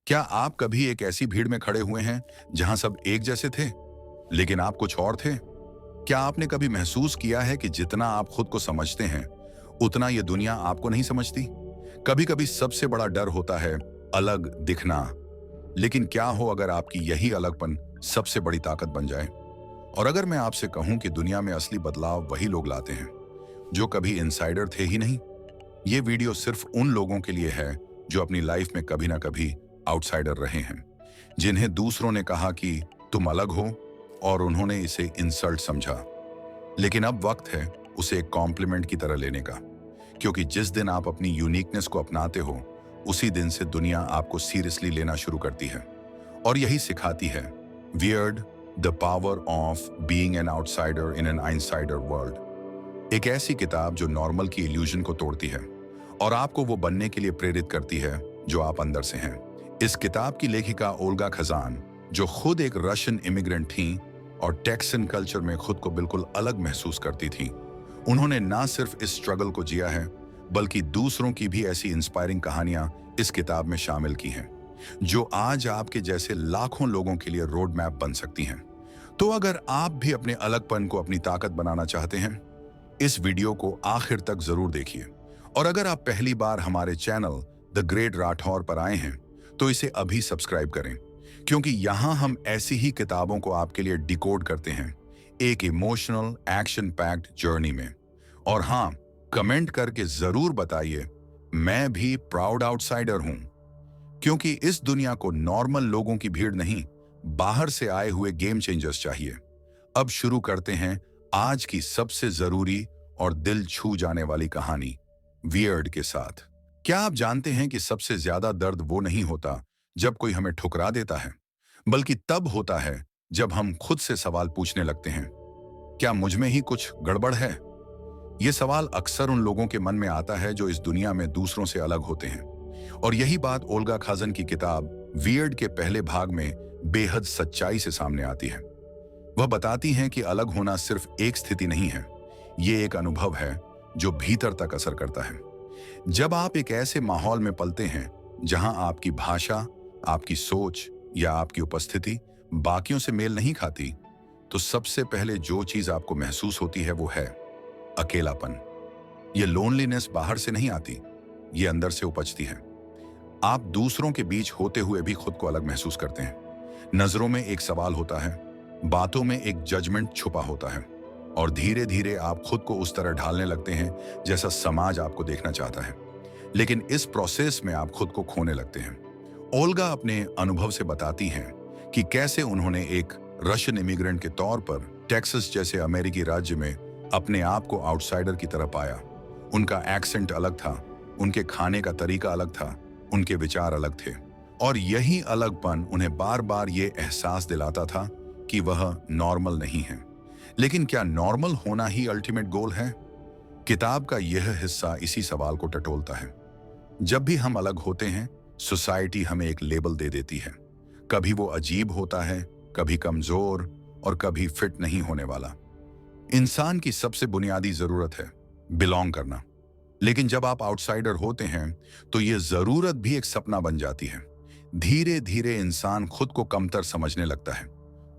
क्या आप कभी एक ऐसी भीड़ में खड़े हुए हैं जहां सब एक जैसे थे, लेकिन आप कुछ और थे? क्या आपने कभी महसूस किया है कि जितना आप खुद को समझते हैं, उतना ये दुनिया आपको नहीं समझती? कभी कभी सबसे बड़ा डर होता है अलग दिखना। लेकिन क्या हो अगर आपकी यही अलगपन सबसे बड़ी ताकत बन जाए? और अगर मैं आपसे कहूं कि दुनिया में असली बदलाव वही लोग लाते हैं जो कभी इनसाइडर थे ही नहीं। ये वीडियो सिर्फ उन लोगों के लिए है जो अपनी लाइफ में कभी ना कभी आउटसाइडर रहे हैं, जिन्हें दूसरों ने कहा कि तुम अलग हो और उन्होंने इसे इंसल्ट समझा। लेकिन अब वक्त है उसे एक कॉम्प्लीमेंट की तरह लेने का, क्योंकि जिस दिन आप अपनी यूनिकनेस को अपनाते हो, उसी दिन से दुनिया आपको सीरियसली लेना शुरू करती है और यही सिखाती है weird, the power of being an outsider in an insider world. एक ऐसी किताब जो नॉर्मल की इल्यूजन को तोड़ती है और आपको वो बनने के लिए प्रेरित करती है जो आप अंदर से हैं। इस किताब की लेखिका ओल्गा खजान, जो खुद एक रशियन इमिग्रेंट थीं और टेक्सन कल्चर में खुद को बिल्कुल अलग महसूस करती थीं, उन्होंने ना सिर्फ इस स्ट्रगल को जिया है, बल्कि दूसरों की भी ऐसी इंस्पायरिंग कहानियां इस किताब में शामिल की हैं, जो आज आपके जैसे लाखों लोगों के लिए रोड मैप बन सकती हैं। तो अगर आप भी अपने अलगपन को अपनी ताकत बनाना चाहते हैं, इस वीडियो को आखिर तक जरूर देखिए। और अगर आप पहली बार हमारे चैनल द ग्रेट राठौर पर आए हैं, तो इसे अभी सब्सक्राइब करें, क्योंकि यहां हम ऐसी ही किताबों को आपके लिए डिकोड करते हैं, एक इमोशनल एक्शन पैक्ड जर्नी में। और हाँ, कमेंट करके जरूर बताइए, मैं भी प्राउड आउटसाइडर हूं, क्योंकि इस दुनिया को नॉर्मल लोगों की भीड़ नहीं, बाहर से आए हुए गेम चेंजर्स चाहिए। अब शुरू करते हैं आज की सबसे जरूरी और दिल छू जाने वाली कहानी, वियर्ड के साथ। क्या आप जानते हैं कि सबसे ज्यादा दर्द वो नहीं होता जब कोई हमें ठुकरा देता है, बल्कि तब होता है जब हम खुद से सवाल पूछने लगते हैं, क्या मुझ में ही कुछ गड़बड़ है? ये सवाल अक्सर उन लोगों के मन में आता है जो इस दुनिया में दूसरों से अलग होते हैं। और यही बात ओल्गा खाजन की किताब वियर्ड के पहले भाग में बेहद सच्चाई से सामने आती है। वह बताती हैं कि अलग होना सिर्फ एक स्थिति नहीं है, ये एक अनुभव है जो भीतर तक असर करता है। जब आप एक ऐसे माहौल में पलते हैं जहां आपकी भाषा, आपकी सोच या आपकी उपस्थिति बाकियों से मेल नहीं खाती, तो सबसे पहले जो चीज आपको महसूस होती है वो है अकेलापन। ये लोनलीनेस बाहर से नहीं आती, ये अंदर से उपजती है। आप दूसरों के बीच होते हुए भी खुद को अलग महसूस करते हैं। नजरों में एक सवाल होता है, बातों में एक जजमेंट छुपा होता है, और धीरे धीरे आप खुद को उस तरह ढालने लगते हैं जैसा समाज आपको देखना चाहता है। लेकिन इस प्रोसेस में आप खुद को खोने लगते हैं। ओल्गा अपने अनुभव से बताती हैं कि कैसे उन्होंने एक रशियन इमिग्रेंट के तौर पर टेक्सास जैसे अमेरिकी राज्य में अपने आप को आउटसाइडर की तरह पाया। उनका एक्सेंट अलग था, उनके खाने का तरीका अलग था, उनके विचार अलग थे, और यही अलगपन उन्हें बार बार ये एहसास दिलाता था कि वह नॉर्मल नहीं है। लेकिन क्या नॉर्मल होना ही अल्टीमेट गोल है? किताब का यह हिस्सा इसी सवाल को टटोलता है। जब भी हम अलग होते हैं, सोसाइटी हमें एक लेबल दे देती है। कभी वो अजीब होता है, कभी कमजोर, और कभी फिट नहीं होने वाला। इंसान की सबसे बुनियादी जरूरत है बिलोंग करना। लेकिन जब आप आउटसाइडर होते हैं, तो ये जरूरत भी एक सपना बन जाती है। धीरे धीरे इंसान खुद को कमतर समझने लगता है,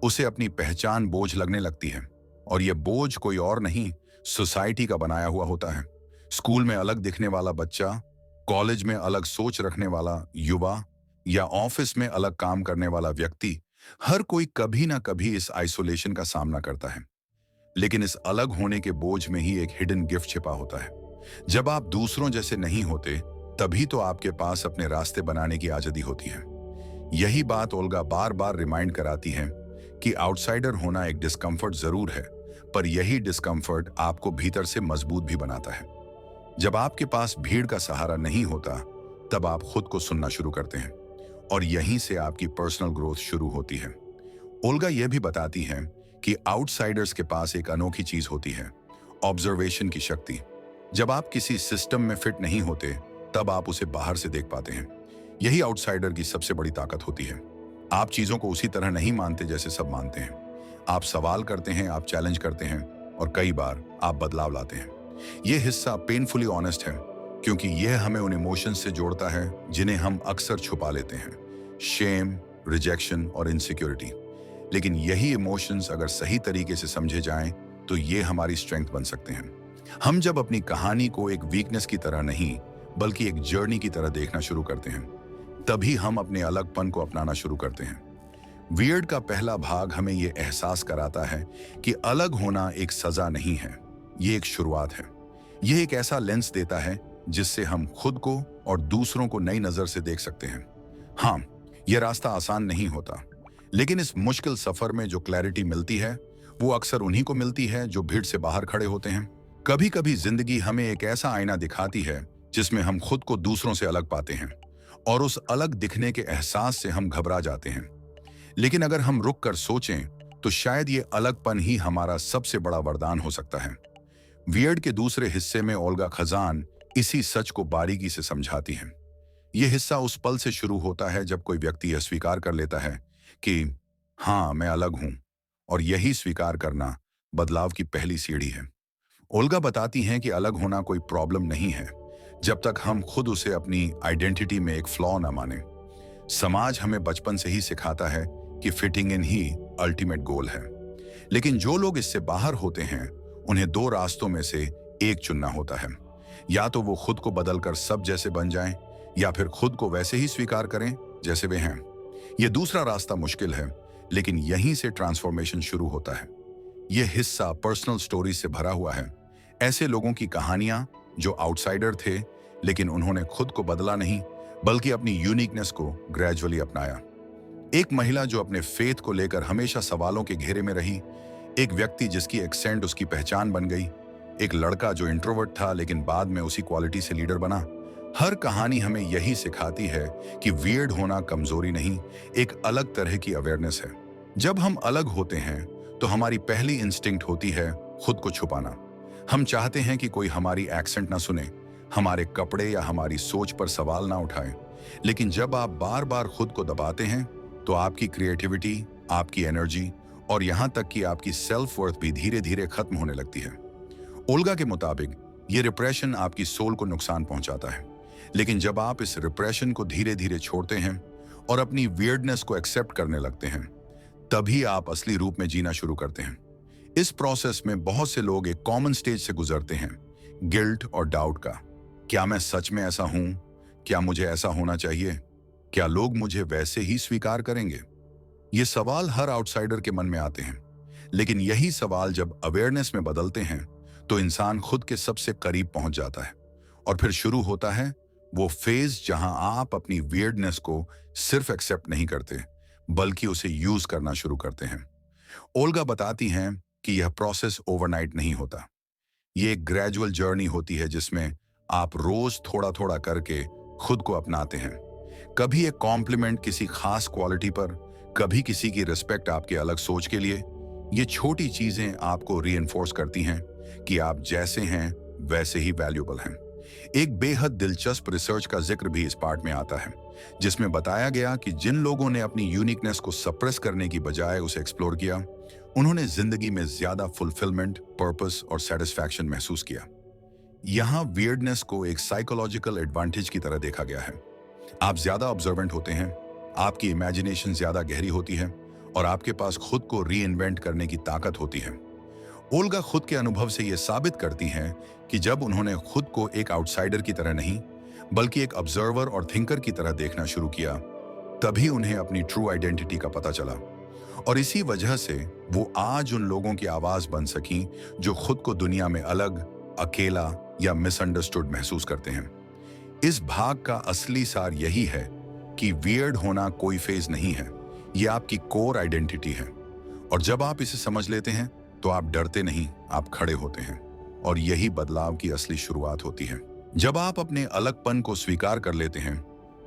उसे अपनी पहचान बोझ लगने लगती है, और यह बोझ कोई और नहीं, सोसाइटी का बनाया हुआ होता है। स्कूल में अलग दिखने वाला बच्चा, कॉलेज में अलग सोच रखने वाला युवा, या ऑफिस में अलग काम करने वाला व्यक्ति, हर कोई कभी ना कभी इस आइसोलेशन का सामना करता है। लेकिन इस अलग होने के बोझ में ही एक हिडन गिफ्ट छिपा होता है। जब आप दूसरों जैसे नहीं होते, तभी तो आपके पास अपने रास्ते बनाने की आजादी होती है। यही बात ओल्गा बार बार रिमाइंड कराती है कि आउटसाइडर होना एक डिस्कम्फर्ट जरूर है, पर यही डिस्कम्फर्ट आपको भीतर से मजबूत भी बनाता है। जब आपके पास भीड़ का सहारा नहीं होता, तब आप खुद को सुनना शुरू करते हैं, और यहीं से आपकी पर्सनल ग्रोथ शुरू होती है। ओल्गा यह भी बताती हैं कि आउटसाइडर्स के पास एक अनोखी चीज होती है, ऑब्जर्वेशन की शक्ति। जब आप किसी सिस्टम में फिट नहीं होते, तब आप उसे बाहर से देख पाते हैं। यही आउटसाइडर की सबसे बड़ी ताकत होती है। आप चीजों को उसी तरह नहीं मानते जैसे सब मानते हैं। आप सवाल करते हैं, आप चैलेंज करते हैं, और कई बार आप बदलाव लाते हैं। यह हिस्सा पेनफुली ऑनेस्ट है, क्योंकि यह हमें उन इमोशंस से जोड़ता है जिन्हें हम अक्सर छुपा लेते हैं, शेम, रिजेक्शन और इनसिक्योरिटी। लेकिन यही इमोशंस अगर सही तरीके से समझे जाएं तो ये हमारी स्ट्रेंथ बन सकते हैं। हम जब अपनी कहानी को एक वीकनेस की तरह नहीं बल्कि एक जर्नी की तरह देखना शुरू करते हैं, तभी हम अपने अलगपन को अपनाना शुरू करते हैं। वियर्ड का पहला भाग हमें यह एहसास कराता है कि अलग होना एक सजा नहीं है, ये एक शुरुआत है। यह एक ऐसा लेंस देता है जिससे हम खुद को और दूसरों को नई नजर से देख सकते हैं। हाँ, यह रास्ता आसान नहीं होता, लेकिन इस मुश्किल सफर में जो क्लैरिटी मिलती है वो अक्सर उन्हीं को मिलती है जो भीड़ से बाहर खड़े होते हैं। कभी कभी जिंदगी हमें एक ऐसा आईना दिखाती है जिसमें हम खुद को दूसरों से अलग पाते हैं और उस अलग दिखने के एहसास से हम घबरा जाते हैं। लेकिन अगर हम रुक कर सोचें तो शायद ये अलगपन ही हमारा सबसे बड़ा वरदान हो सकता है। वियर्ड के दूसरे हिस्से में ओल्गा खजान इसी सच को बारीकी से समझाती हैं। यह हिस्सा उस पल से शुरू होता है जब कोई व्यक्ति यह स्वीकार कर लेता है कि हाँ, मैं अलग हूं, और यही स्वीकार करना बदलाव की पहली सीढ़ी है। ओल्गा बताती हैं कि अलग होना कोई प्रॉब्लम नहीं है जब तक हम खुद उसे अपनी आइडेंटिटी में एक फ्लॉ न माने। समाज हमें बचपन से ही सिखाता है कि fitting in he ultimate goal है, लेकिन जो लोग इससे बाहर होते हैं उन्हें दो रास्तों में से एक चुनना होता है। या तो वो खुद को बदलकर सब जैसे बन जाएं, या फिर खुद को वैसे ही स्वीकार करें जैसे वे हैं। यह दूसरा रास्ता मुश्किल है, लेकिन यहीं से ट्रांसफॉर्मेशन शुरू होता है। यह हिस्सा पर्सनल स्टोरी से भरा हुआ है, ऐसे लोगों की कहानियां जो आउटसाइडर थे लेकिन उन्होंने खुद को बदला नहीं बल्कि अपनी यूनिकनेस को ग्रेजुअली अपनाया। एक महिला जो अपने फेथ को लेकर हमेशा सवालों के घेरे में रही, एक व्यक्ति जिसकी एक्सेंट उसकी पहचान बन गई, एक लड़का जो इंट्रोवर्ट था लेकिन बाद में उसी क्वालिटी से लीडर बना। हर कहानी हमें यही सिखाती है कि वियर्ड होना कमजोरी नहीं, एक अलग तरह की अवेयरनेस है। जब हम अलग होते हैं तो हमारी पहली इंस्टिंक्ट होती है खुद को छुपाना। हम चाहते हैं कि कोई हमारी एक्सेंट ना सुने, हमारे कपड़े या हमारी सोच पर सवाल ना उठाए। लेकिन जब आप बार बार खुद को दबाते हैं तो आपकी क्रिएटिविटी, आपकी एनर्जी और यहां तक कि आपकी सेल्फ वर्थ भी धीरे धीरे खत्म होने लगती है। ओल्गा के मुताबिक ये रिप्रेशन आपकी सोल को नुकसान पहुंचाता है, लेकिन जब आप इस रिप्रेशन को धीरे धीरे छोड़ते हैं और अपनी वियर्डनेस को एक्सेप्ट करने लगते हैं, तभी आप असली रूप में जीना शुरू करते हैं। इस प्रोसेस में बहुत से लोग एक कॉमन स्टेज से गुजरते हैं, गिल्ट और डाउट का। क्या मैं सच में ऐसा हूं? क्या मुझे ऐसा होना चाहिए? क्या लोग मुझे वैसे ही स्वीकार करेंगे? ये सवाल हर आउटसाइडर के मन में आते हैं, लेकिन यही सवाल जब अवेयरनेस में बदलते हैं तो इंसान खुद के सबसे करीब पहुंच जाता है। और फिर शुरू होता है वो फेज जहां आप अपनी वियर्डनेस को सिर्फ एक्सेप्ट नहीं करते बल्कि उसे यूज करना शुरू करते हैं। ओल्गा बताती हैं कि यह प्रोसेस ओवरनाइट नहीं होता। ये एक ग्रेजुअल जर्नी होती है जिसमें आप रोज थोड़ा थोड़ा करके खुद को अपनाते हैं। कभी एक कॉम्प्लीमेंट किसी खास क्वालिटी पर, कभी किसी की रिस्पेक्ट आपके अलग सोच के लिए। ये छोटी चीजें आपको रीइंफोर्स करती हैं कि आप जैसे हैं वैसे ही वैल्यूएबल हैं। एक बेहद दिलचस्प रिसर्च का जिक्र भी इस पार्ट में आता है, जिसमें बताया गया कि जिन लोगों ने अपनी यूनिकनेस को सप्रेस करने की बजाय उसे एक्सप्लोर किया, उन्होंने जिंदगी में ज्यादा फुलफिलमेंट, पर्पस और सेटिस्फैक्शन महसूस किया। यहाँ वियर्डनेस को एक साइकोलॉजिकल एडवांटेज की तरह देखा गया है। आप ज्यादा ऑब्जर्वेंट होते हैं, आपकी इमेजिनेशन ज्यादा गहरी होती है और आपके पास खुद को री इन्वेंट करने की ताकत होती है। ओल्गा खुद के अनुभव से यह साबित करती हैं कि जब उन्होंने खुद को एक आउटसाइडर की तरह नहीं बल्कि एक ऑब्जर्वर और थिंकर की तरह देखना शुरू किया, तभी उन्हें अपनी ट्रू आइडेंटिटी का पता चला। और इसी वजह से वो आज उन लोगों की आवाज बन सकी जो खुद को दुनिया में अलग, अकेला या मिसअंडरस्टूड महसूस करते हैं। इस भाग का असली सार यही है कि वियर्ड होना कोई फेज नहीं है, ये आपकी कोर आइडेंटिटी है। और जब आप इसे समझ लेते हैं तो आप डरते नहीं, आप खड़े होते हैं। और यही बदलाव की असली शुरुआत होती है। जब आप अपने अलगपन को स्वीकार कर लेते हैं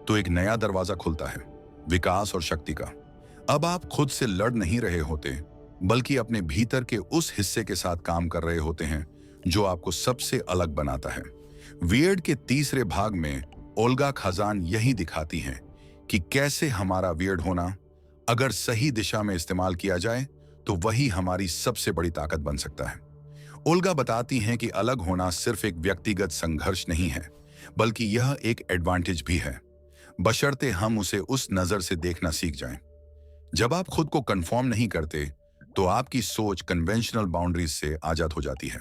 तो एक नया दरवाजा खुलता है, विकास और शक्ति का। अब आप खुद से लड़ नहीं रहे होते बल्कि अपने भीतर के उस हिस्से के साथ काम कर रहे होते हैं जो आपको सबसे अलग बनाता है। वियर्ड के तीसरे भाग में ओल्गा खजान यही दिखाती हैं कि कैसे हमारा वियर्ड होना अगर सही दिशा में इस्तेमाल किया जाए तो वही हमारी सबसे बड़ी ताकत बन सकता है। ओल्गा बताती हैं कि अलग होना सिर्फ एक व्यक्तिगत संघर्ष नहीं है, बल्कि यह एक एडवांटेज भी है। बशर्ते हम उसे उस नजर से देखना सीख जाएं। जब आप खुद को कंफर्म नहीं करते, तो आपकी सोच कन्वेंशनल बाउंड्रीज से आजाद हो जाती है।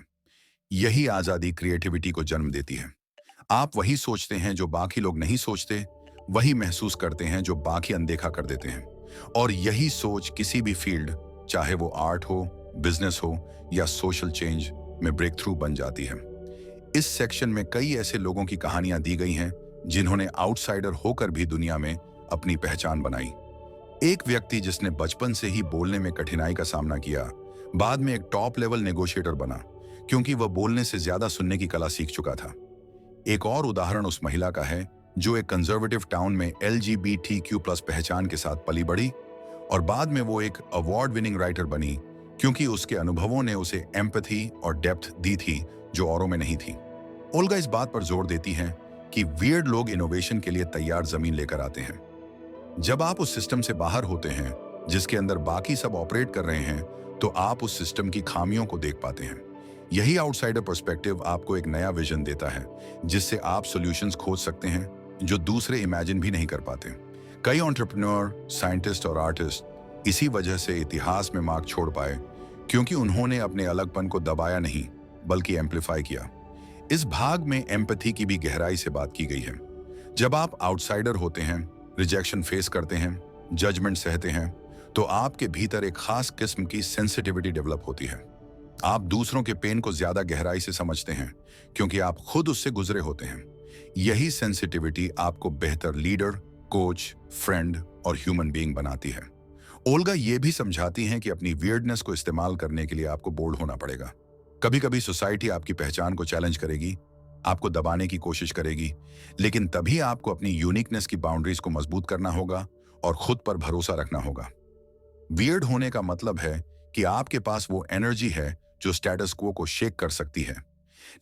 यही आजादी क्रिएटिविटी को जन्म देती है। आप वही सोचते हैं जो बाकी लोग नहीं सोचते, वही महसूस करते हैं जो बाकी अनदेखा कर देते हैं। और यही सोच किसी भी फील्ड, चाहे वो आर्ट हो, बिजनेस हो या सोशल चेंज, में ब्रेक थ्रू बन जाती है। इस सेक्शन में कई ऐसे लोगों की कहानियां दी गई हैं जिन्होंने आउटसाइडर होकर भी दुनिया में अपनी पहचान बनाई। एक व्यक्ति जिसने बचपन से ही बोलने में कठिनाई का सामना किया, बाद में एक टॉप लेवल नेगोशिएटर बना, क्योंकि वह बोलने से ज्यादा सुनने की कला सीख चुका था। एक और उदाहरण उस महिला का है जो एक कंजर्वेटिव टाउन में LGBTQ+ पहचान के साथ पली बढ़ी, और बाद में वो एक अवार्ड विनिंग राइटर बनी, क्योंकि उसके अनुभवों ने उसे एम्पैथी और डेप्थ दी थी जो औरों में नहीं थी। ओल्गा इस बात पर जोर देती हैं कि वियर्ड लोग इनोवेशन के लिए तैयार जमीन लेकर आते हैं। जब आप उस सिस्टम से बाहर होते हैं जिसके अंदर बाकी सब ऑपरेट कर रहे हैं, तो आप उस सिस्टम की खामियों को देख पाते हैं। यही आउटसाइडर पर्सपेक्टिव आपको एक नया विजन देता है, जिससे आप सॉल्यूशंस खोज सकते हैं जो दूसरे इमेजिन भी नहीं कर पाते। कई एंटरप्रेन्योर, साइंटिस्ट और आर्टिस्ट इसी वजह से इतिहास में मार्क छोड़ पाए, क्योंकि उन्होंने अपने अलगपन को दबाया नहीं, बल्कि एम्पलीफाई किया। इस भाग में एम्पैथी की भी गहराई से बात की गई है। जब आप आउटसाइडर होते हैं, रिजेक्शन फेस करते हैं, जजमेंट सहते हैं, तो आपके भीतर एक खास किस्म की सेंसिटिविटी डेवलप होती है। आप दूसरों के पेन को ज्यादा गहराई से समझते हैं, क्योंकि आप खुद उससे गुजरे होते हैं। यही सेंसिटिविटी आपको बेहतर लीडर, कोच, फ्रेंड और ह्यूमन बीइंग बनाती है। ओल्गा ये भी समझाती हैं कि अपनी वियर्डनेस को इस्तेमाल करने के लिए आपको बोल्ड होना पड़ेगा। कभी कभी सोसाइटी आपकी पहचान को चैलेंज करेगी, आपको दबाने की कोशिश करेगी, लेकिन तभी आपको अपनी यूनिकनेस की बाउंड्रीज को मजबूत करना होगा और खुद पर भरोसा रखना होगा। वियर्ड होने का मतलब है कि आपके पास वो एनर्जी है जो स्टेटस क्वो को शेक कर सकती है,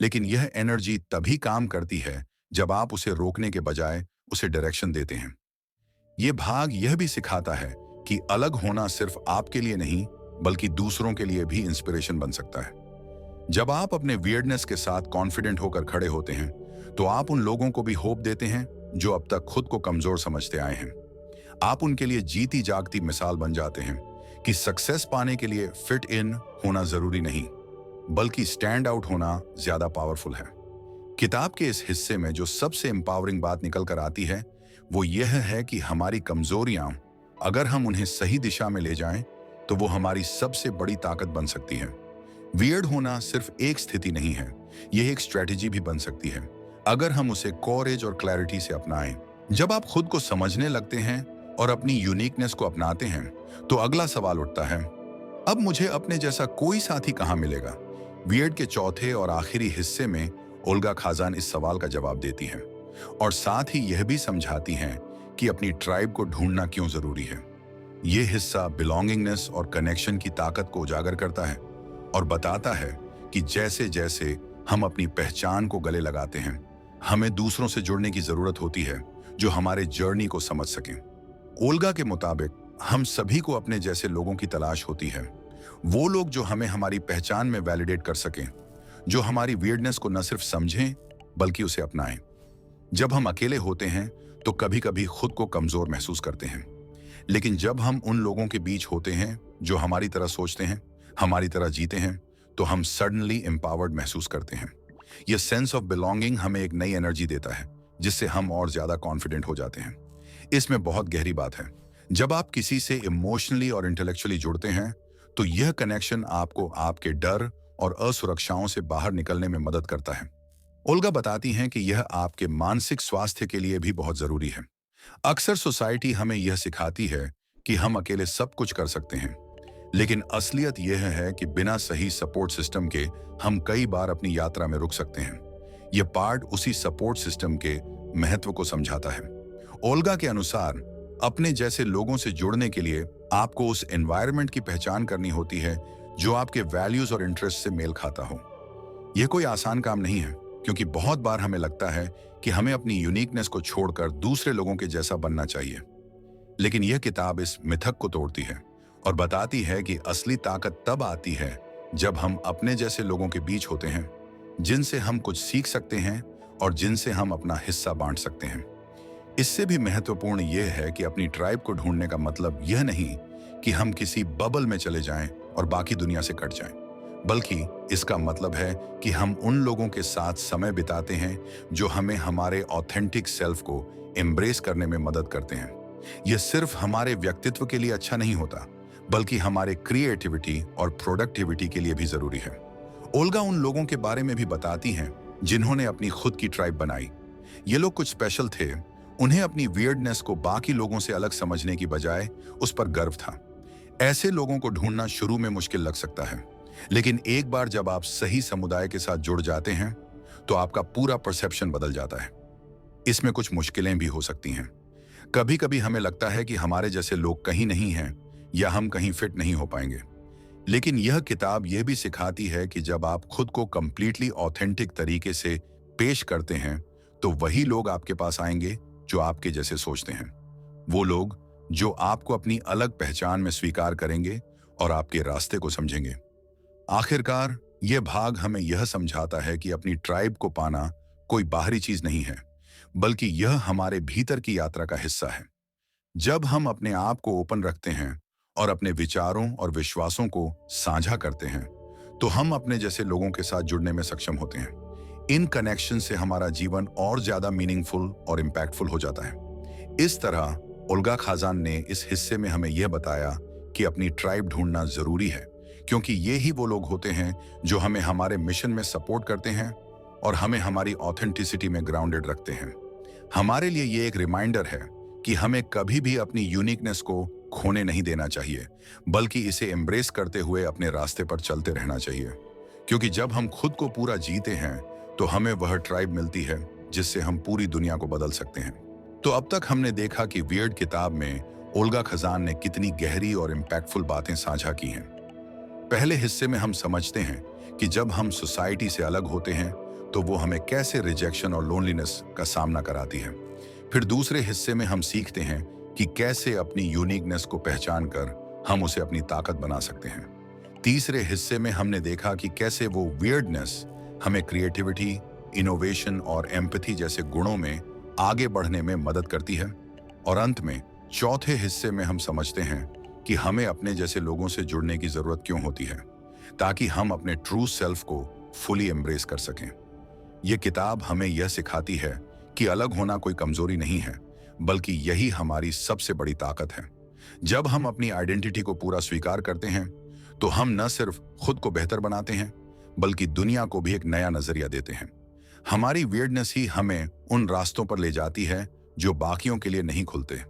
लेकिन यह एनर्जी तभी काम करती है जब आप उसे रोकने के बजाय उसे डायरेक्शन देते हैं। यह भाग यह भी सिखाता है कि अलग होना सिर्फ आपके लिए नहीं, बल्कि दूसरों के लिए भी इंस्पिरेशन बन सकता है। जब आप अपने वियर्डनेस के साथ कॉन्फिडेंट होकर खड़े होते हैं, तो आप उन लोगों को भी होप देते हैं जो अब तक खुद को कमजोर समझते आए हैं। आप उनके लिए जीती जागती मिसाल बन जाते हैं कि सक्सेस पाने के लिए फिट इन होना जरूरी नहीं, बल्कि स्टैंड आउट होना ज्यादा पावरफुल है। किताब के इस हिस्से में जो सबसे एम्पावरिंग बात निकल कर आती है, वो यह है कि हमारी कमजोरियां, अगर हम उन्हें सही दिशा में ले जाएं, तो वो हमारी सबसे बड़ी ताकत बन सकती है। वियर्ड होना सिर्फ एक स्थिति नहीं है, यह एक स्ट्रेटेजी भी बन सकती है, अगर हम उसे कॉरेज और क्लैरिटी से अपनाएं। जब आप खुद को समझने लगते हैं और अपनी यूनिकनेस को अपनाते हैं, तो अगला सवाल उठता है, अब मुझे अपने जैसा कोई साथी कहां मिलेगा? वियर्ड के चौथे और आखिरी हिस्से में ओल्गा खाजान इस सवाल का जवाब देती हैं, और साथ ही यह भी समझाती हैं कि अपनी ट्राइब को ढूंढना क्यों जरूरी है। यह हिस्सा बिलोंगिंगनेस और कनेक्शन की ताकत को उजागर करता है और बताता है कि जैसे जैसे हम अपनी पहचान को गले लगाते हैं, हमें दूसरों से जुड़ने की जरूरत होती है जो हमारे जर्नी को समझ सकें। ओल्गा के मुताबिक हम सभी को अपने जैसे लोगों की तलाश होती है, वो लोग जो हमें हमारी पहचान में वैलिडेट कर सकें, जो हमारी वियर्डनेस को न सिर्फ समझें बल्कि उसे अपनाएं। जब हम अकेले होते हैं तो कभी कभी खुद को कमजोर महसूस करते हैं, लेकिन जब हम उन लोगों के बीच होते हैं जो हमारी तरह सोचते हैं, हमारी तरह जीते हैं, तो हम सडनली एम्पावर्ड महसूस करते हैं। यह सेंस ऑफ बिलोंगिंग हमें एक नई एनर्जी देता है, जिससे हम और ज्यादा कॉन्फिडेंट हो जाते हैं। इसमें बहुत गहरी बात है। जब आप किसी से इमोशनली और इंटेलेक्चुअली जुड़ते हैं, तो यह कनेक्शन आपको आपके डर और असुरक्षाओं से बाहर निकलने में मदद करता है। ओल्गा बताती हैं कि यह आपके मानसिक स्वास्थ्य के लिए भी बहुत जरूरी है। अक्सर सोसाइटी हमें यह सिखाती है कि हम अकेले सब कुछ कर सकते हैं, लेकिन असलियत यह है कि बिना सही सपोर्ट सिस्टम के हम कई बार अपनी यात्रा में रुक सकते हैं। यह पार्ट उसी सपोर्ट सिस्टम के महत्व को समझाता है। ओल्गा के अनुसार अपने जैसे लोगों से जुड़ने के लिए आपको उस एनवायरनमेंट की पहचान करनी होती है जो आपके वैल्यूज और इंटरेस्ट से मेल खाता हो। यह कोई आसान काम नहीं है, क्योंकि बहुत बार हमें लगता है कि हमें अपनी यूनिकनेस को छोड़कर दूसरे लोगों के जैसा बनना चाहिए। लेकिन यह किताब इस मिथक को तोड़ती है और बताती है कि असली ताकत तब आती है जब हम अपने जैसे लोगों के बीच होते हैं, जिनसे हम कुछ सीख सकते हैं और जिनसे हम अपना हिस्सा बांट सकते हैं। इससे भी महत्वपूर्ण यह है कि अपनी ट्राइब को ढूंढने का मतलब यह नहीं कि हम किसी बबल में चले जाएं और बाकी दुनिया से कट जाएं, बल्कि इसका मतलब है कि हम उन लोगों के साथ समय बिताते हैं जो हमें हमारे ऑथेंटिक सेल्फ को एम्ब्रेस करने में मदद करते हैं। यह सिर्फ हमारे व्यक्तित्व के लिए अच्छा नहीं होता, बल्कि हमारे क्रिएटिविटी और प्रोडक्टिविटी के लिए भी जरूरी है। ओल्गा उन लोगों के बारे में भी बताती हैं जिन्होंने अपनी खुद की ट्राइब बनाई। ये लोग कुछ स्पेशल थे। उन्हें अपनी वियर्डनेस को बाकी लोगों से अलग समझने की बजाय उस पर गर्व था। ऐसे लोगों को ढूंढना शुरू में मुश्किल लग सकता है, लेकिन एक बार जब आप सही समुदाय के साथ जुड़ जाते हैं तो आपका पूरा परसेप्शन बदल जाता है। इसमें कुछ मुश्किलें भी हो सकती हैं। कभी कभी हमें लगता है कि हमारे जैसे लोग कहीं नहीं हैं या हम कहीं फिट नहीं हो पाएंगे, लेकिन यह किताब यह भी सिखाती है कि जब आप खुद को कंप्लीटली ऑथेंटिक तरीके से पेश करते हैं तो वही लोग आपके पास आएंगे जो आपके जैसे सोचते हैं। वो लोग जो आपको अपनी अलग पहचान में स्वीकार करेंगे और आपके रास्ते को समझेंगे। आखिरकार यह भाग हमें यह समझाता है कि अपनी ट्राइब को पाना कोई बाहरी चीज नहीं है, बल्कि यह हमारे भीतर की यात्रा का हिस्सा है। जब हम अपने आप को ओपन रखते हैं और अपने विचारों और विश्वासों को साझा करते हैं तो हम अपने जैसे लोगों के साथ जुड़ने में सक्षम होते हैं। इन कनेक्शन से हमारा जीवन और ज्यादा मीनिंगफुल और इम्पैक्टफुल हो जाता है। इस तरह ओल्गा खाजान ने इस हिस्से में हमें यह बताया कि अपनी ट्राइब ढूंढना जरूरी है, क्योंकि ये ही वो लोग होते हैं जो हमें हमारे मिशन में सपोर्ट करते हैं और हमें हमारी ऑथेंटिसिटी में ग्राउंडेड रखते हैं। हमारे लिए ये एक रिमाइंडर है कि हमें कभी भी अपनी यूनिकनेस को खोने नहीं देना चाहिए, बल्कि इसे एम्ब्रेस करते हुए अपने रास्ते पर चलते रहना चाहिए। क्योंकि जब हम खुद को पूरा जीते हैं तो हमें वह ट्राइब मिलती है जिससे हम पूरी दुनिया को बदल सकते हैं। तो अब तक हमने देखा कि वियर्ड किताब में ओल्गा खजान ने कितनी गहरी और इम्पैक्टफुल बातें साझा की हैं। पहले हिस्से में हम समझते हैं कि जब हम सोसाइटी से अलग होते हैं तो वो हमें कैसे रिजेक्शन और लोनलीनेस का सामना कराती है। फिर दूसरे हिस्से में हम सीखते हैं कि कैसे अपनी यूनिकनेस को पहचान कर हम उसे अपनी ताकत बना सकते हैं। तीसरे हिस्से में हमने देखा कि कैसे वो वियर्डनेस हमें क्रिएटिविटी, इनोवेशन और एम्पैथी जैसे गुणों में आगे बढ़ने में मदद करती है। और अंत में चौथे हिस्से में हम समझते हैं कि हमें अपने जैसे लोगों से जुड़ने की जरूरत क्यों होती है, ताकि हम अपने ट्रू सेल्फ को फुली एम्ब्रेस कर सकें। यह किताब हमें यह सिखाती है कि अलग होना कोई कमजोरी नहीं है, बल्कि यही हमारी सबसे बड़ी ताकत है। जब हम अपनी आइडेंटिटी को पूरा स्वीकार करते हैं तो हम न सिर्फ खुद को बेहतर बनाते हैं, बल्कि दुनिया को भी एक नया नजरिया देते हैं। हमारी वियर्डनेस ही हमें उन रास्तों पर ले जाती है जो बाकियों के लिए नहीं खुलते।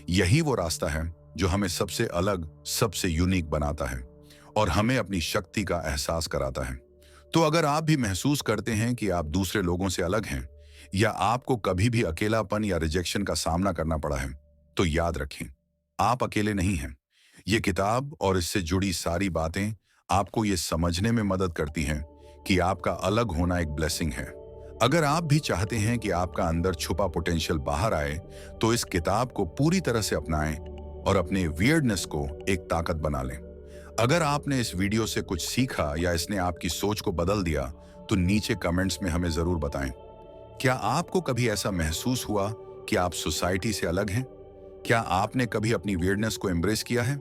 यही वो रास्ता है जो हमें सबसे अलग, सबसे यूनिक बनाता है और हमें अपनी शक्ति का एहसास कराता है। तो अगर आप भी महसूस करते हैं कि आप दूसरे लोगों से अलग हैं या आपको कभी भी अकेलापन या रिजेक्शन का सामना करना पड़ा है, तो याद रखें, आप अकेले नहीं हैं। ये किताब और इससे जुड़ी सारी बातें आपको ये समझने में मदद करती हैं कि आपका अलग होना एक ब्लेसिंग है। अगर आप भी चाहते हैं कि आपका अंदर छुपा पोटेंशियल बाहर आए, तो इस किताब को पूरी तरह से अपनाएं और अपने वियर्डनेस को एक ताकत बना लें। अगर आपने इस वीडियो से कुछ सीखा या इसने आपकी सोच को बदल दिया, तो नीचे कमेंट्स में हमें जरूर बताएं। क्या आपको कभी ऐसा महसूस हुआ कि आप सोसाइटी से अलग हैं? क्या आपने कभी अपनी वियर्डनेस को एम्ब्रेस किया है?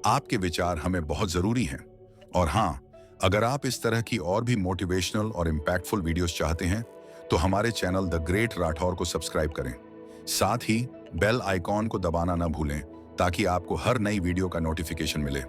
आपके विचार हमें बहुत जरूरी हैं। और हाँ, अगर आप इस तरह की और भी मोटिवेशनल और इम्पैक्टफुल वीडियोस चाहते हैं तो हमारे चैनल द ग्रेट राठौर को सब्सक्राइब करें। साथ ही बेल आइकॉन को दबाना न भूलें ताकि आपको हर नई वीडियो का नोटिफिकेशन मिले।